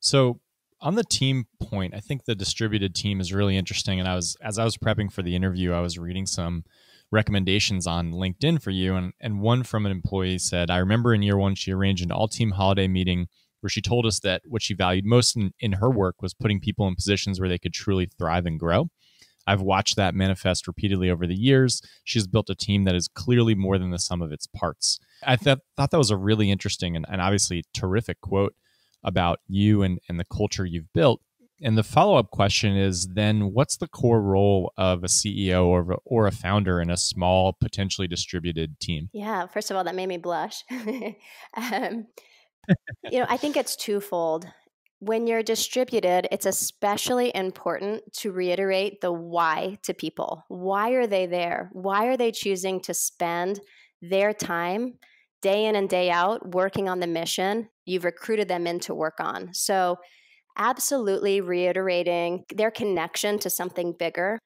A: So on the team point, I think the distributed team is really interesting. And as I was prepping for the interview, I was reading some recommendations on LinkedIn for you. And one from an employee said, I remember in year 1, she arranged an all-team holiday meeting where she told us that what she valued most in her work was putting people in positions where they could truly thrive and grow. I've watched that manifest repeatedly over the years. She's built a team that is clearly more than the sum of its parts. I thought that was a really interesting and obviously terrific quote about you and the culture you've built. And the follow-up question is then, what's the core role of a CEO or a founder in a small, potentially distributed team?
B: Yeah, first of all, that made me blush. I think it's twofold. When you're distributed, it's especially important to reiterate the why to people. Why are they there? Why are they choosing to spend their time day in and day out working on the mission you've recruited them in to work on? So absolutely reiterating their connection to something bigger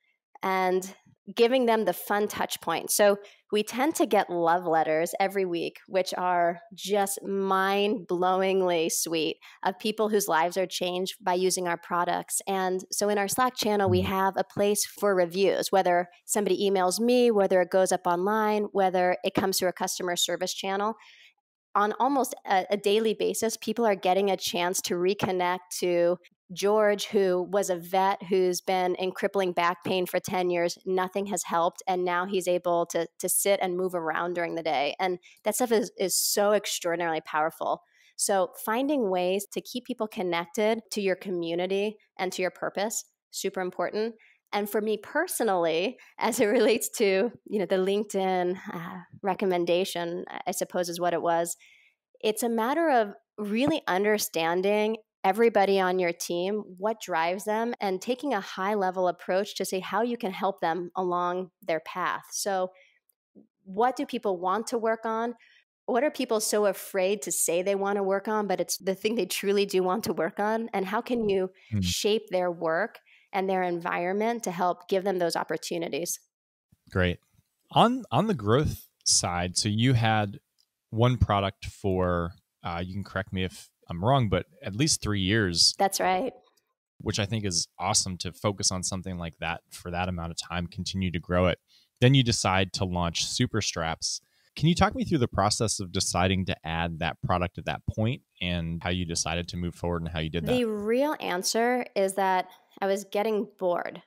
B: and giving them the fun touch point. So we tend to get love letters every week, which are just mind-blowingly sweet, of people whose lives are changed by using our products. And so in our Slack channel, we have a place for reviews, whether somebody emails me, whether it goes up online, whether it comes through a customer service channel. On almost a daily basis, people are getting a chance to reconnect to George, who was a vet who's been in crippling back pain for 10 years. Nothing has helped. And now he's able to sit and move around during the day. And that stuff is so extraordinarily powerful. So finding ways to keep people connected to your community and to your purpose, super important. And for me personally, as it relates to the LinkedIn recommendation, I suppose is what it was, it's a matter of really understanding everybody on your team, what drives them, and taking a high level approach to say how you can help them along their path. So what do people want to work on? what are people so afraid to say they want to work on, but it's the thing they truly do want to work on? And how can you
A: Mm,
B: shape their work and their environment to help give them those opportunities?
A: great. On the growth side, so you had one product for, you can correct me if I'm wrong, but at least 3 years,
B: That's right.
A: which I think is awesome to focus on something like that for that amount of time, continue to grow it. Then you decide to launch Super Straps. Can you talk me through the process of deciding to add that product at that point and how you decided to move forward and how you did that?
B: The real answer is that I was getting bored.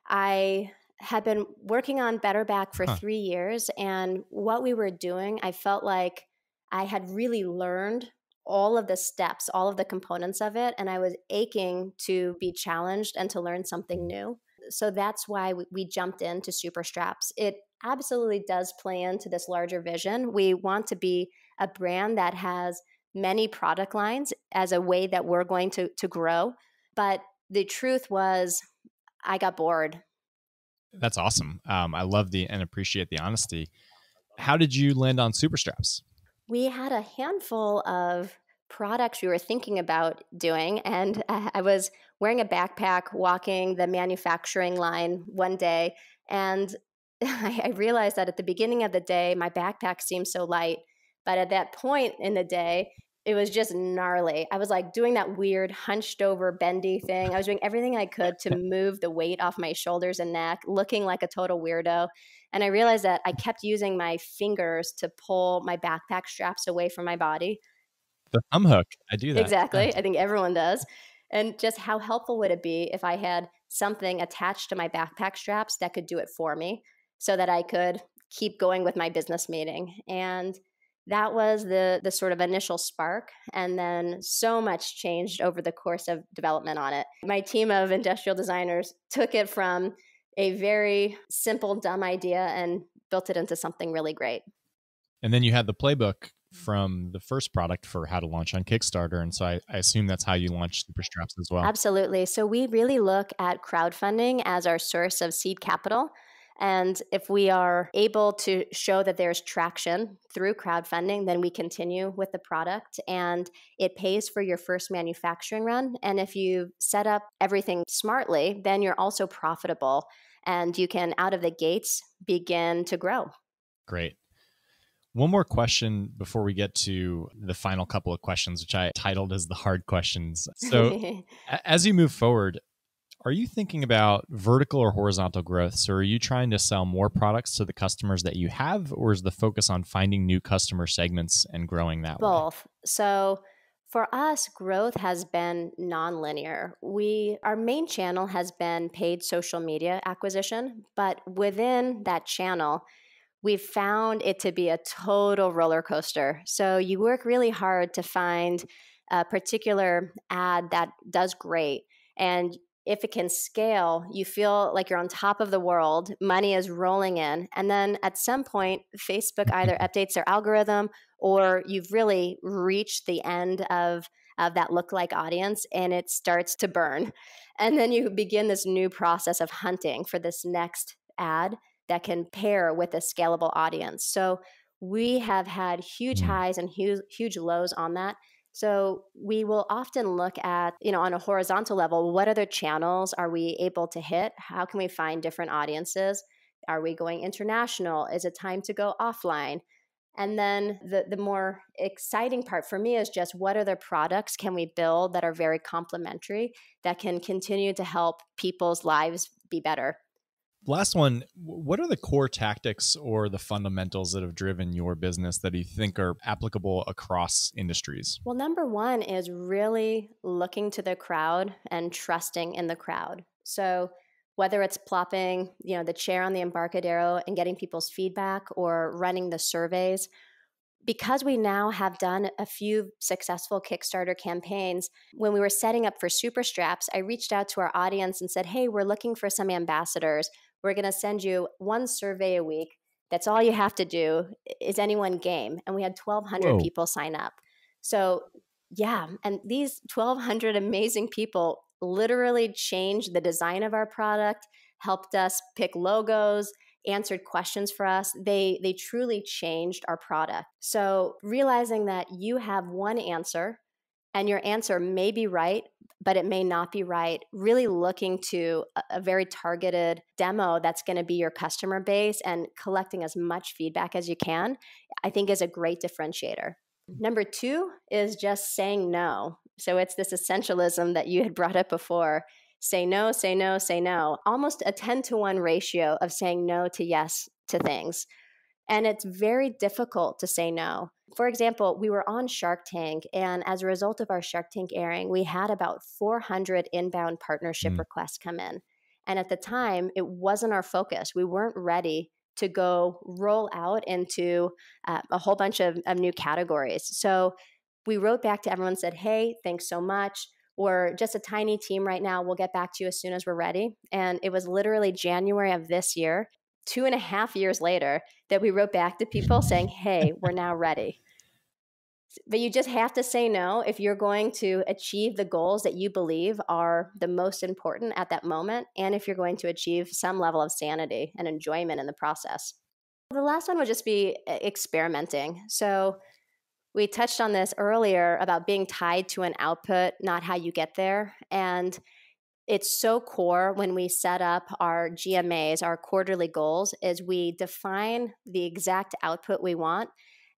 B: I had been working on BetterBack for
A: Huh.
B: 3 years, and what we were doing, I felt like I had really learned all of the steps, all of the components of it, and I was aching to be challenged and to learn something new. So that's why we jumped into Super Straps. It absolutely does play into this larger vision. We want to be a brand that has many product lines as a way that we're going to grow. But the truth was, I got bored.
A: That's awesome. I love the and appreciate the honesty. How did you land on Super Straps?
B: We had a handful of products we were thinking about doing, and I was wearing a backpack walking the manufacturing line one day, and I realized that at the beginning of the day, my backpack seemed so light, but at that point in the day, it was just gnarly. I was like doing that weird hunched over bendy thing. I was doing everything I could to move the weight off my shoulders and neck, looking like a total weirdo. And I realized that I kept using my fingers to pull my backpack straps away from my body.
A: The thumb hook. I do that.
B: Exactly.
A: Yes.
B: I think everyone does. And just how helpful would it be if I had something attached to my backpack straps that could do it for me so that I could keep going with my business meeting? And that was the sort of initial spark. And then so much changed over the course of development on it. My team of industrial designers took it from a very simple, dumb idea and built it into something really great.
A: And then you had the playbook from the first product for how to launch on Kickstarter. And so I assume that's how you launched Super Straps as well.
B: Absolutely. So we really look at crowdfunding as our source of seed capital. And if we are able to show that there's traction through crowdfunding, then we continue with the product and it pays for your first manufacturing run. And if you set up everything smartly, then you're also profitable and you can, out of the gates, begin to grow.
A: Great. One more question before we get to the final couple of questions, which I titled as the hard questions. So, as you move forward, are you thinking about vertical or horizontal growth? So, are you trying to sell more products to the customers that you have, or is the focus on finding new customer segments and growing that way?
B: Both. So for us, growth has been nonlinear. Our main channel has been paid social media acquisition, but within that channel, we've found it to be a total roller coaster. So you work really hard to find a particular ad that does great. And if it can scale, you feel like you're on top of the world, money is rolling in. And then at some point, Facebook either updates their algorithm or you've really reached the end of that lookalike audience and it starts to burn. And then you begin this new process of hunting for this next ad that can pair with a scalable audience. So we have had huge
A: Mm,
B: highs and huge lows on that. So we will often look at, on a horizontal level, what other channels are we able to hit? How can we find different audiences? Are we going international? Is it time to go offline? And then the more exciting part for me is just what other products can we build that are very complementary that can continue to help people's lives be better?
A: Last one, what are the core tactics or the fundamentals that have driven your business that you think are applicable across industries?
B: Well, number one is really looking to the crowd and trusting in the crowd. So whether it's plopping, the chair on the Embarcadero and getting people's feedback or running the surveys, because we now have done a few successful Kickstarter campaigns, when we were setting up for Super Straps, I reached out to our audience and said, hey, we're looking for some ambassadors. We're going to send you one survey a week. That's all you have to do. Is anyone game? And we had 1,200
A: Whoa.
B: people sign up. So, yeah. And these 1,200 amazing people literally changed the design of our product, helped us pick logos, answered questions for us. They truly changed our product. So realizing that you have one answer and your answer may be right, but it may not be right, really looking to a very targeted demo that's going to be your customer base and collecting as much feedback as you can, I think is a great differentiator. Number two is just saying no. So it's this essentialism that you had brought up before. Say no, say no, say no. Almost a 10-to-1 ratio of saying no to yes to things. And it's very difficult to say no. For example, we were on Shark Tank, and as a result of our Shark Tank airing, we had about 400 inbound partnership requests come in. And at the time, it wasn't our focus. We weren't ready to go roll out into a whole bunch of new categories. So we wrote back to everyone and said, hey, thanks so much. We're just a tiny team right now. We'll get back to you as soon as we're ready. And it was literally January of this year, 2.5 years later, that we wrote back to people saying, hey, we're now ready. But you just have to say no if you're going to achieve the goals that you believe are the most important at that moment, and if you're going to achieve some level of sanity and enjoyment in the process. The last one would just be experimenting. So we touched on this earlier about being tied to an output, not how you get there. And it's so core when we set up our GMAs, our quarterly goals, is we define the exact output we want,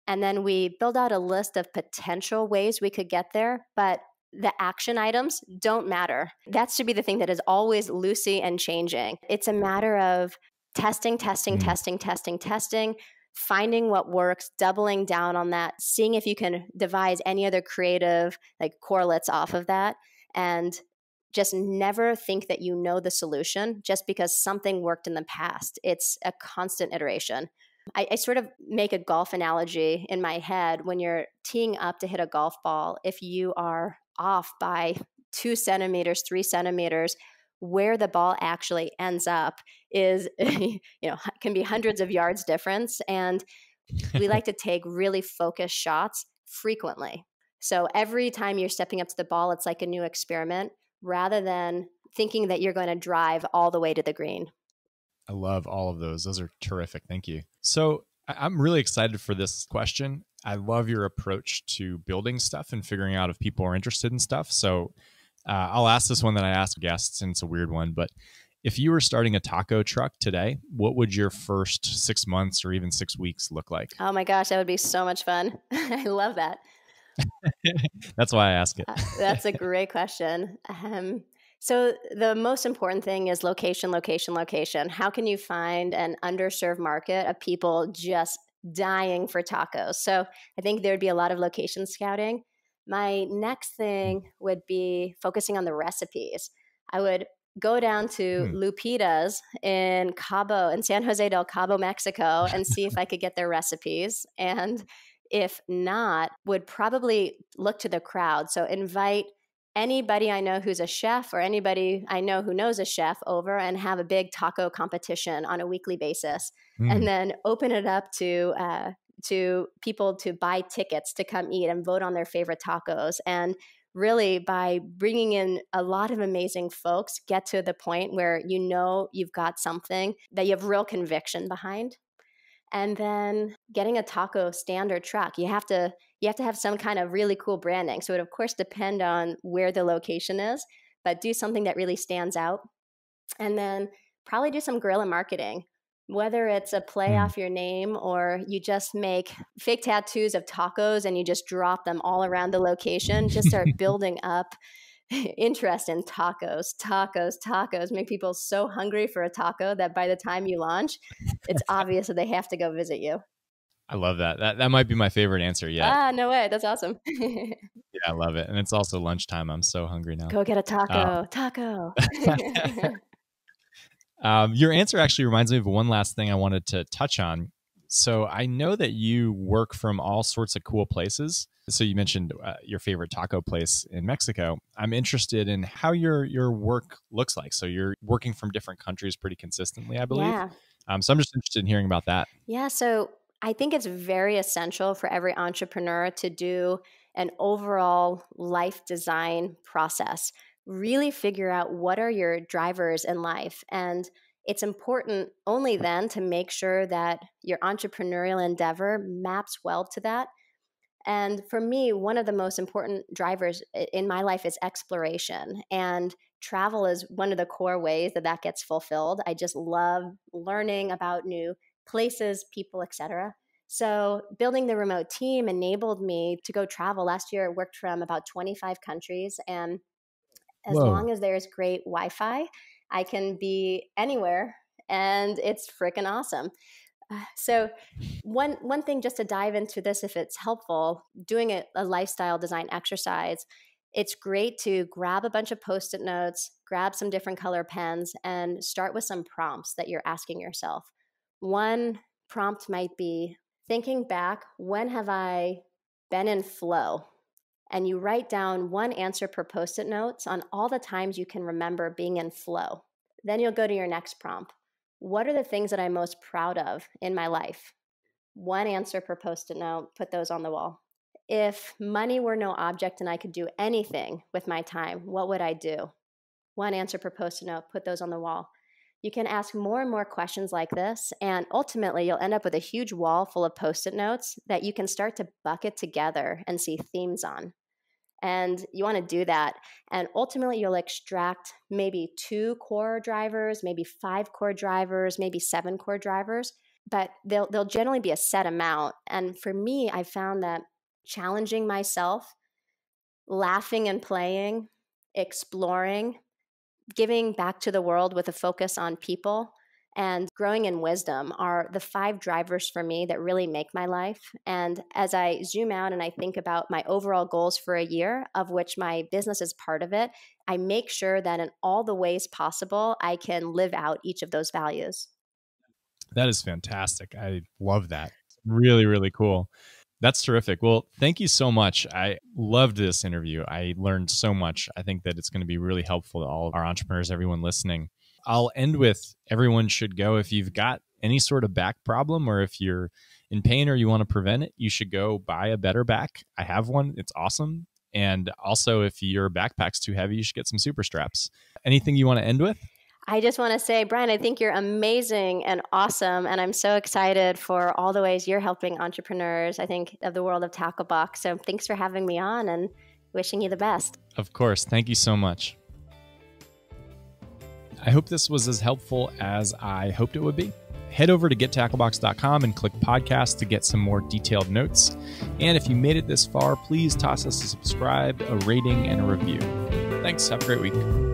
B: and then we build out a list of potential ways we could get there, but the action items don't matter. That should be the thing that is always loosey and changing. It's a matter of testing, finding what works, doubling down on that, seeing if you can devise any other creative correlates off of that, and just never think that you know the solution just because something worked in the past. It's a constant iteration. I sort of make a golf analogy in my head. When you're teeing up to hit a golf ball, if you are off by 2 centimeters, 3 centimeters, where the ball actually ends up is, can be hundreds of yards difference. And we like to take really focused shots frequently. So every time you're stepping up to the ball, it's like a new experiment rather than thinking that you're going to drive all the way to the green.
A: I love all of those. Those are terrific. Thank you. So I'm really excited for this question. I love your approach to building stuff and figuring out if people are interested in stuff. So I'll ask this one that I ask guests, and it's a weird one, but if you were starting a taco truck today, what would your first 6 months or even 6 weeks look like?
B: Oh my gosh, that would be so much fun. I love that.
A: That's why I ask it.
B: That's a great question. So the most important thing is location. How can you find an underserved market of people just dying for tacos? So I think there'd be a lot of location scouting. My next thing would be focusing on the recipes. I would go down to Lupita's in San Jose del Cabo, Mexico, and see if I could get their recipes. And if not, would probably look to the crowd. So invite anybody I know who's a chef or anybody I know who knows a chef over and have a big taco competition on a weekly basis. And then open it up to people to buy tickets to come eat and vote on their favorite tacos. And really, by bringing in a lot of amazing folks, get to the point where you know you've got something that you have real conviction behind. And then getting a taco stand or truck, you have to have some kind of really cool branding. So it of course depend on where the location is, but do something that really stands out. And then probably do some guerrilla marketing, whether it's a play off your name or you just make fake tattoos of tacos and you just drop them all around the location. Just start building up interest in tacos, make people so hungry for a taco that by the time you launch, it's obvious that they have to go visit you.
A: I love that. That might be my favorite answer yet.
B: No way. That's awesome.
A: Yeah, I love it. And it's also lunchtime. I'm so hungry now.
B: Go get a taco.
A: Your answer actually reminds me of one last thing I wanted to touch on. So I know that you work from all sorts of cool places. So you mentioned your favorite taco place in Mexico. I'm interested in how your work looks like. So you're working from different countries pretty consistently, I believe.
B: Yeah.
A: So I'm just interested in hearing about that.
B: Yeah. So I think it's very essential for every entrepreneur to do an overall life design process. Really figure out what are your drivers in life. And it's important only then to make sure that your entrepreneurial endeavor maps well to that. And for me, one of the most important drivers in my life is exploration. And travel is one of the core ways that that gets fulfilled. I just love learning about new places, people, etc. So building the remote team enabled me to go travel. Last year, I worked from about 25 countries. And as
A: Whoa.
B: long as there's great Wi-Fi, I can be anywhere. And it's freaking awesome. So one thing just to dive into this, if it's helpful, doing a lifestyle design exercise, it's great to grab a bunch of Post-it notes, grab some different color pens, and start with some prompts that you're asking yourself. One prompt might be thinking back, when have I been in flow? And you write down one answer per Post-it notes on all the times you can remember being in flow. Then you'll go to your next prompt. What are the things that I'm most proud of in my life? One answer per Post-it note, put those on the wall. If money were no object and I could do anything with my time, what would I do? One answer per Post-it note, put those on the wall. You can ask more and more questions like this, and ultimately you'll end up with a huge wall full of Post-it notes that you can start to bucket together and see themes on. And you want to do that. And ultimately, you'll extract maybe 2 core drivers, maybe 5 core drivers, maybe 7 core drivers, but they'll generally be a set amount. And for me, I found that challenging myself, laughing and playing, exploring, giving back to the world with a focus on people, and growing in wisdom are the 5 drivers for me that really make my life. And as I zoom out and I think about my overall goals for a year, of which my business is part of it, I make sure that in all the ways possible, I can live out each of those values.
A: That is fantastic. I love that. Really, really cool. That's terrific. Well, thank you so much. I loved this interview. I learned so much. I think that it's going to be really helpful to all our entrepreneurs, everyone listening. I'll end with everyone should go. If you've got any sort of back problem, or if you're in pain or you want to prevent it, you should go buy a BetterBack. I have one. It's awesome. And also, if your backpack's too heavy, you should get some super straps. Anything you want to end with?
B: I just want to say, Brian, I think you're amazing and awesome. And I'm so excited for all the ways you're helping entrepreneurs, I think, of the world of Tacklebox. So thanks for having me on and wishing you the best.
A: Of course. Thank you so much. I hope this was as helpful as I hoped it would be. Head over to gettacklebox.com and click podcast to get some more detailed notes. And if you made it this far, please toss us a subscribe, a rating, and a review. Thanks. Have a great week.